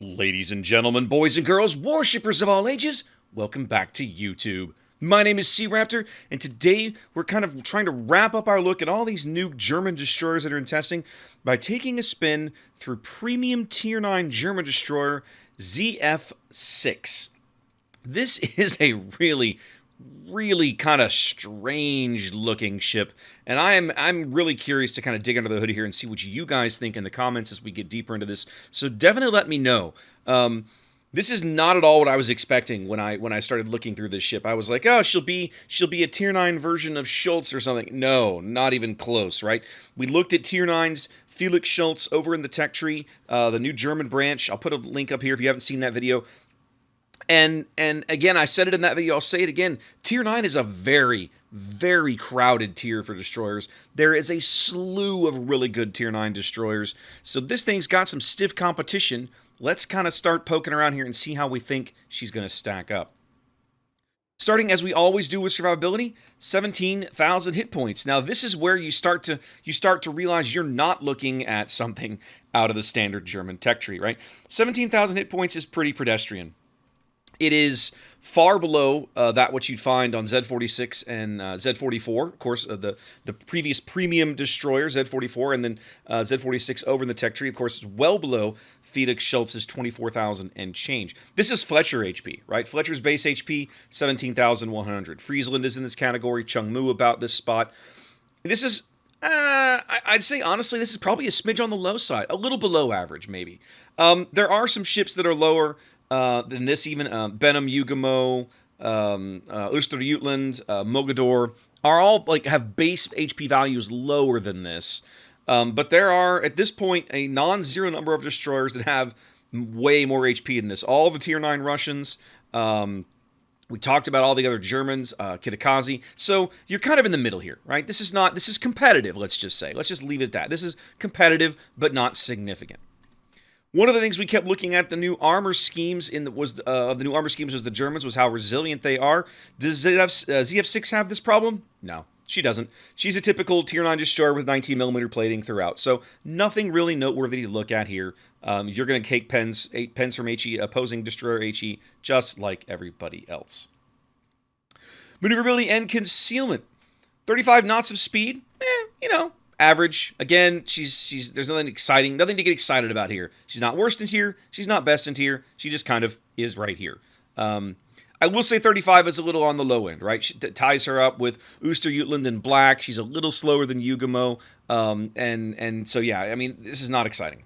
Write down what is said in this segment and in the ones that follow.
Ladies and gentlemen, boys and girls, worshippers of all ages, welcome back to YouTube. My name is SeaRaptor, and today we're kind of trying to wrap up our look at all these new German destroyers that are in testing by taking a spin through premium Tier 9 German destroyer ZF-6. This is a really kind of strange looking ship, and I'm really curious to kind of dig under the hood here and see what you guys think in the comments as we get deeper into this. So definitely let me know. This is not at all what I was expecting when I started looking through this ship. I was like, oh, she'll be a Tier 9 version of Schultz or something. No, not even close, right? We looked at Tier 9's Felix Schultz over in the tech tree, the new German branch. I'll put a link up here if you haven't seen that video. And again, I said it in that video, I'll say it again. Tier 9 is a very crowded tier for destroyers. There is a slew of really good Tier 9 destroyers. So this thing's got some stiff competition. Let's kind of start poking around here and see how we think she's going to stack up. Starting, as we always do with survivability, 17,000 hit points. Now, this is where you start to realize you're not looking at something out of the standard German tech tree, right? 17,000 hit points is pretty pedestrian. It is far below that what you'd find on Z-46 and Z-44. Of course, the previous premium destroyer, Z-44, and then Z-46 over in the tech tree. Of course, is well below Felix Schultz's 24,000 and change. This is Fletcher HP, right? Fletcher's base HP, 17,100. Friesland is in this category. Chungmu about this spot. This is, I'd say, honestly, this is probably a smidge on the low side. A little below average, maybe. There are some ships that are lower than this even. Benham, Ugamo, Oosterjutland, Mogador are all have base HP values lower than this. But there are, at this point, a non-zero number of destroyers that have way more HP than this. All the Tier 9 Russians. We talked about all the other Germans, Kitakazi. So you're kind of in the middle here, right? This is competitive, let's just say. Let's just leave it at that. This is competitive, but not significant. One of the things we kept looking at the new armor schemes was the Germans, was how resilient they are. Does ZF-6 have this problem? No, she doesn't. She's a typical Tier 9 destroyer with 19mm plating throughout, so nothing really noteworthy to look at here. You're going to take 8 pens from HE, opposing destroyer HE, just like everybody else. Maneuverability and concealment. 35 knots of speed, average. Again, there's nothing exciting, nothing to get excited about here. She's not worst in tier, she's not best in tier, she just kind of is right here. I will say 35 is a little on the low end, right? She ties her up with Oosterjutland in black. She's a little slower than Ugamo, and so yeah, I mean, this is not exciting.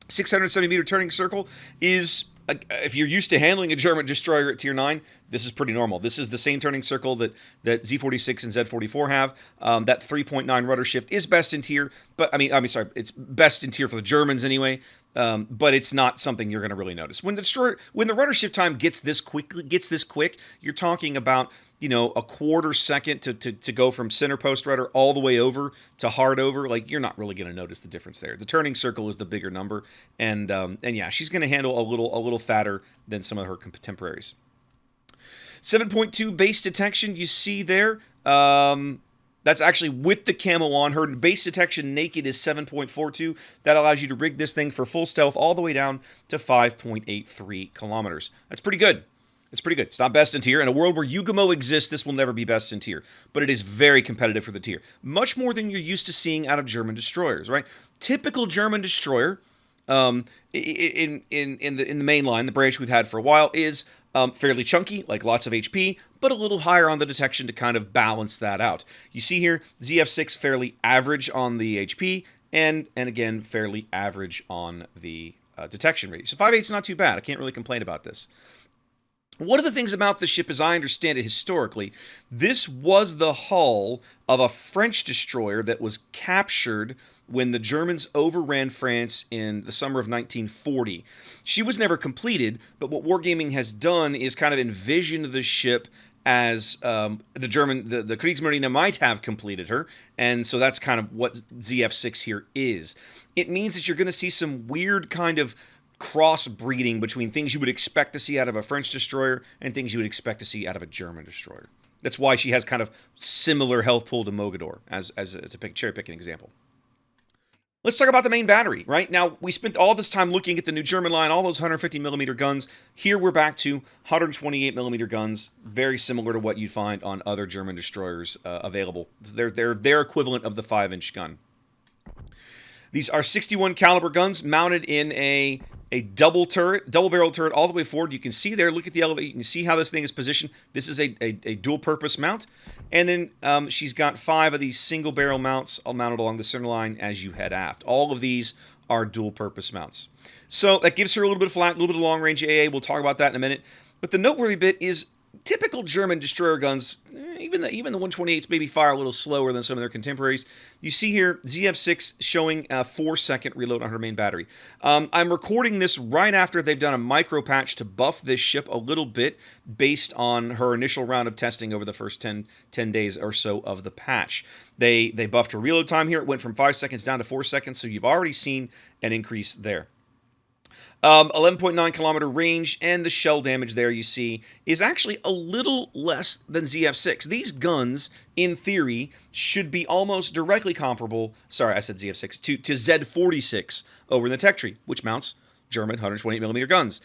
670-meter turning circle is, if you're used to handling a German destroyer at Tier 9, this is pretty normal. This is the same turning circle that Z-46 and Z-44 have. That 3.9 rudder shift is best in tier, but it's best in tier for the Germans anyway. But it's not something you're going to really notice. When the rudder shift time gets this quick, you're talking about a quarter second to go from center post rudder all the way over to hard over. Like, you're not really going to notice the difference there. The turning circle is the bigger number, and yeah, she's going to handle a little fatter than some of her contemporaries. 7.2 base detection, you see there. That's actually with the camo on. Her base detection naked is 7.42. That allows you to rig this thing for full stealth all the way down to 5.83 kilometers. That's pretty good. It's pretty good. It's not best in tier. In a world where Ugamo exists, this will never be best in tier. But it is very competitive for the tier. Much more than you're used to seeing out of German destroyers, right? Typical German destroyer, in the main line, the branch we've had for a while, is fairly chunky, like lots of HP, but a little higher on the detection to kind of balance that out. You see here, ZF-6 fairly average on the HP, and again, fairly average on the detection rate. So 5.8 is not too bad. I can't really complain about this. One of the things about the ship, as I understand it historically, this was the hull of a French destroyer that was captured when the Germans overran France in the summer of 1940. She was never completed, but what Wargaming has done is kind of envisioned the ship as the Kriegsmarine might have completed her, and so that's kind of what ZF-6 here is. It means that you're going to see some weird kind of cross-breeding between things you would expect to see out of a French destroyer and things you would expect to see out of a German destroyer. That's why she has kind of similar health pool to Mogador, as to cherry-pick an example. Let's talk about the main battery, right? Now, we spent all this time looking at the new German line, all those 150 millimeter guns. Here we're back to 128 millimeter guns, very similar to what you'd find on other German destroyers available. They're their equivalent of the 5-inch gun. These are 61 caliber guns mounted in a double barrel turret all the way forward. You can see there, look at the elevator, you can see how this thing is positioned. This is a dual purpose mount. And then she's got 5 of these single barrel mounts all mounted along the center line as you head aft. All of these are dual purpose mounts. So that gives her a little bit of flat, a little bit of long range AA. We'll talk about that in a minute. But the noteworthy bit is typical German destroyer guns, even the 128s maybe fire a little slower than some of their contemporaries. You see here ZF-6 showing a 4-second reload on her main battery. I'm recording this right after they've done a micro patch to buff this ship a little bit based on her initial round of testing over the first 10 days or so of the patch. They buffed her reload time here. It went from 5 seconds down to 4 seconds, so you've already seen an increase there. 11.9 kilometer range, and the shell damage there you see is actually a little less than ZF-6. These guns, in theory, should be almost directly comparable, sorry, I said ZF-6, to Z-46 over in the tech tree, which mounts German 128mm guns.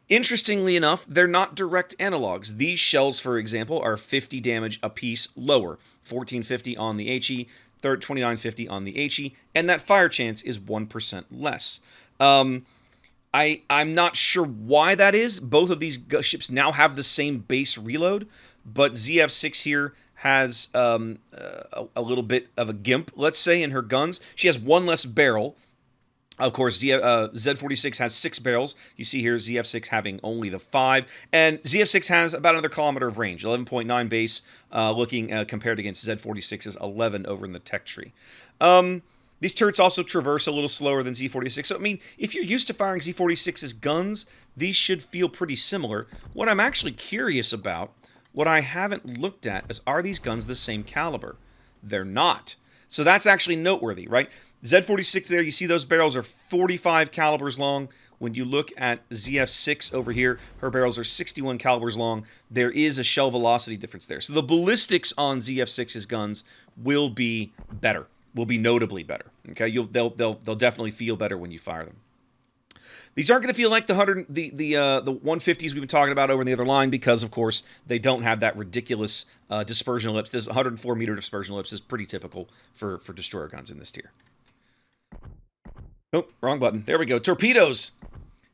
Interestingly enough, they're not direct analogs. These shells, for example, are 50 damage apiece lower, 1450 on the HE, 2950 on the HE, and that fire chance is 1% less. I'm not sure why that is. Both of these ships now have the same base reload, but ZF-6 here has a little bit of a gimp, let's say, in her guns. She has 1 less barrel. Of course, Z-46 has 6 barrels. You see here ZF-6 having only the 5. And ZF-6 has about another kilometer of range, 11.9 base, looking compared against Z-46's 11 over in the tech tree. These turrets also traverse a little slower than Z-46. So, I mean, if you're used to firing Z-46's guns, these should feel pretty similar. What I'm actually curious about, what I haven't looked at, is are these guns the same caliber? They're not. So that's actually noteworthy, right? Z-46 there, you see those barrels are 45 calibers long. When you look at ZF-6 over here, her barrels are 61 calibers long. There is a shell velocity difference there. So the ballistics on ZF-6's guns will be better. Will be notably better. Okay, they'll definitely feel better when you fire them. These aren't going to feel like the 150s we've been talking about over in the other line because, of course, they don't have that ridiculous dispersion ellipse. This 104-meter dispersion ellipse is pretty typical for destroyer guns in this tier. Oh, wrong button. There we go. Torpedoes.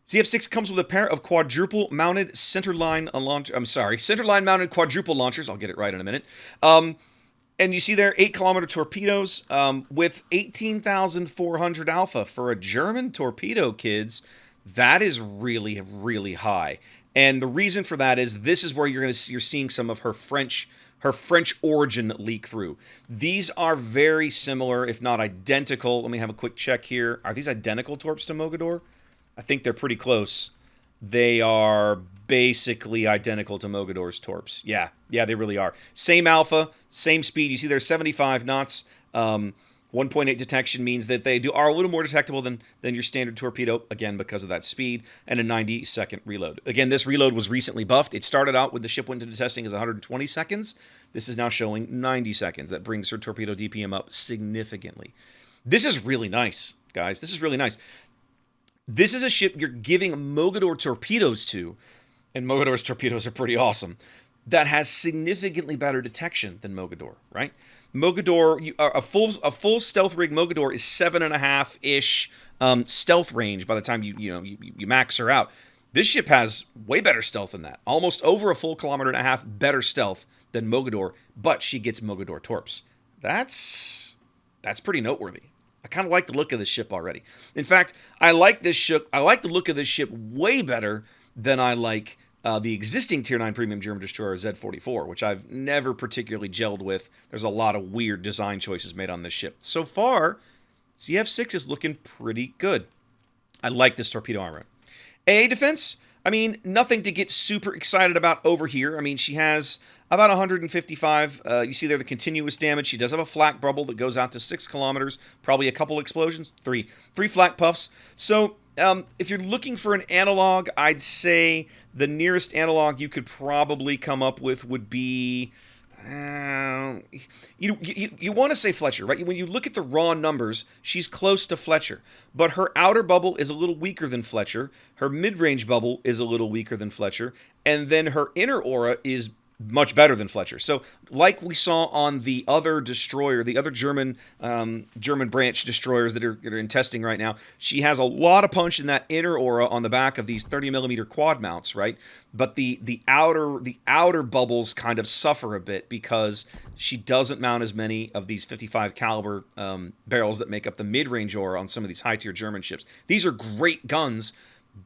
ZF-6 comes with a pair of quadruple-mounted centerline mounted quadruple launchers. I'll get it right in a minute. And you see there, 8-kilometer torpedoes with 18,400 alpha. For a German torpedo, kids, that is really, really high. And the reason for that is this is where you're seeing some of her French origin leak through. These are very similar, if not identical. Let me have a quick check here. Are these identical torps to Mogador? I think they're pretty close. They are basically identical to Mogador's torps. Yeah, they really are. Same alpha, same speed. You see there's 75 knots. 1.8 detection means that they are a little more detectable than your standard torpedo, again, because of that speed, and a 90-second reload. Again, this reload was recently buffed. It started out when the ship went into testing as 120 seconds. This is now showing 90 seconds. That brings her torpedo DPM up significantly. This is really nice, guys. This is really nice. This is a ship you're giving Mogador torpedoes to, and Mogador's torpedoes are pretty awesome, that has significantly better detection than Mogador, right? Mogador, a full stealth rig Mogador is 7.5-ish stealth range by the time you max her out. This ship has way better stealth than that, almost over a full 1.5 kilometers better stealth than Mogador, but she gets Mogador torps. That's pretty noteworthy. I kind of like the look of this ship already. In fact, I like this ship. I like the look of this ship way better than I like the existing Tier 9 Premium German Destroyer Z-44, which I've never particularly gelled with. There's a lot of weird design choices made on this ship. So far, ZF-6 is looking pretty good. I like this torpedo armor. AA defense, I mean, nothing to get super excited about over here. I mean, she has about 155. You see there the continuous damage. She does have a flak bubble that goes out to 6 kilometers. Probably a couple explosions. Three flak puffs. So if you're looking for an analog, I'd say the nearest analog you could probably come up with would be you want to say Fletcher, right? When you look at the raw numbers, she's close to Fletcher, but her outer bubble is a little weaker than Fletcher. Her mid-range bubble is a little weaker than Fletcher, and then her inner aura is much better than Fletcher. So, like we saw on the other destroyer, the other German branch destroyers that are in testing right now, she has a lot of punch in that inner aura on the back of these 30mm quad mounts, right? But the outer bubbles kind of suffer a bit because she doesn't mount as many of these 55 caliber barrels that make up the mid-range aura on some of these high-tier German ships. These are great guns,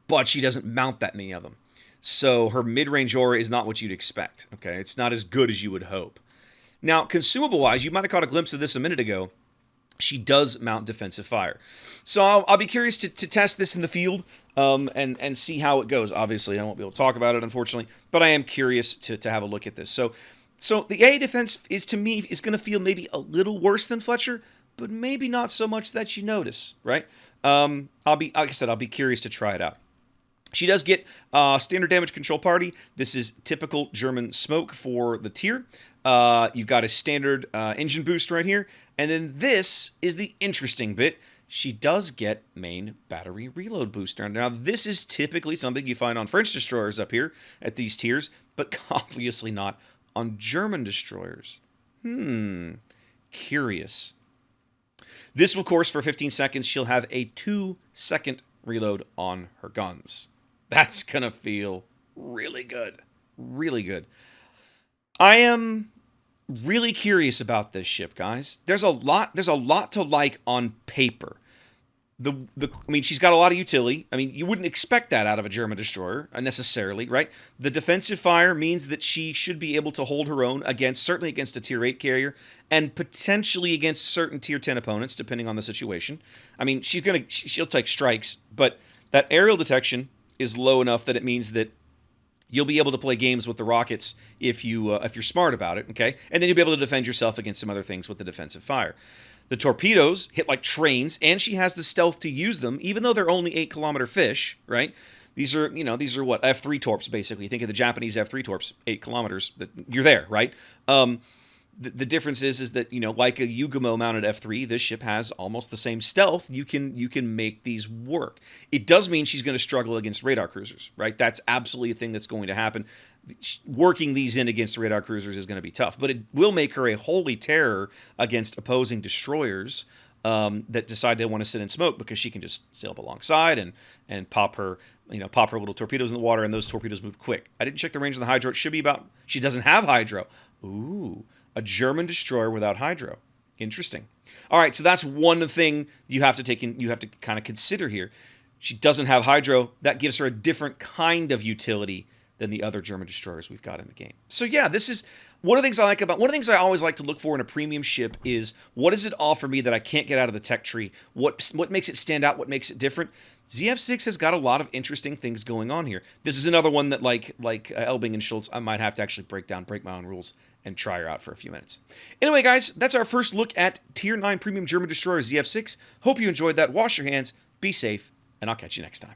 but she doesn't mount that many of them. So her mid-range aura is not what you'd expect, okay? It's not as good as you would hope. Now, consumable-wise, you might have caught a glimpse of this a minute ago. She does mount defensive fire. So I'll be curious to test this in the field and see how it goes. Obviously, I won't be able to talk about it, unfortunately, but I am curious to have a look at this. So the AA defense is, to me, is going to feel maybe a little worse than Fletcher, but maybe not so much that you notice, right? Like I said, I'll be curious to try it out. She does get standard damage control party. This is typical German smoke for the tier. You've got a standard engine boost right here. And then this is the interesting bit. She does get main battery reload boost. Now, this is typically something you find on French destroyers up here at these tiers, but obviously not on German destroyers. Curious. This, of course, for 15 seconds, she'll have a 2-second reload on her guns. That's going to feel really good. Really good. I am really curious about this ship, guys. There's a lot to like on paper. I mean, she's got a lot of utility. I mean, you wouldn't expect that out of a German destroyer necessarily, right? The defensive fire means that she should be able to hold her own certainly against a tier 8 carrier and potentially against certain tier 10 opponents, depending on the situation. I mean, she'll take strikes, but that aerial detection is low enough that it means that you'll be able to play games with the rockets if you're smart about it, okay? And then you'll be able to defend yourself against some other things with the defensive fire. The torpedoes hit like trains, and she has the stealth to use them, even though they're only 8-kilometer fish, right? These are what, F3 torps, basically. Think of the Japanese F3 torps, 8 kilometers. You're there, right? The difference is that, like a Yugamo-mounted F3, this ship has almost the same stealth. You can make these work. It does mean she's going to struggle against radar cruisers, right? That's absolutely a thing that's going to happen. Working these in against radar cruisers is going to be tough, but it will make her a holy terror against opposing destroyers that decide they want to sit in smoke, because she can just sail up alongside and pop her little torpedoes in the water, and those torpedoes move quick. I didn't check the range on the hydro. It should be about. She doesn't have hydro. Ooh, a German destroyer without hydro. Interesting. All right, so that's one thing you have to kind of consider here. She doesn't have hydro. That gives her a different kind of utility than the other German destroyers we've got in the game. So yeah, this is one of the things one of the things I always like to look for in a premium ship is, what does it offer me that I can't get out of the tech tree? What makes it stand out? What makes it different? ZF-6 has got a lot of interesting things going on here. This is another one that, like Elbing and Schultz, I might have to actually break my own rules and try her out for a few minutes. Anyway, guys, that's our first look at Tier 9 Premium German Destroyer ZF-6. Hope you enjoyed that. Wash your hands, be safe, and I'll catch you next time.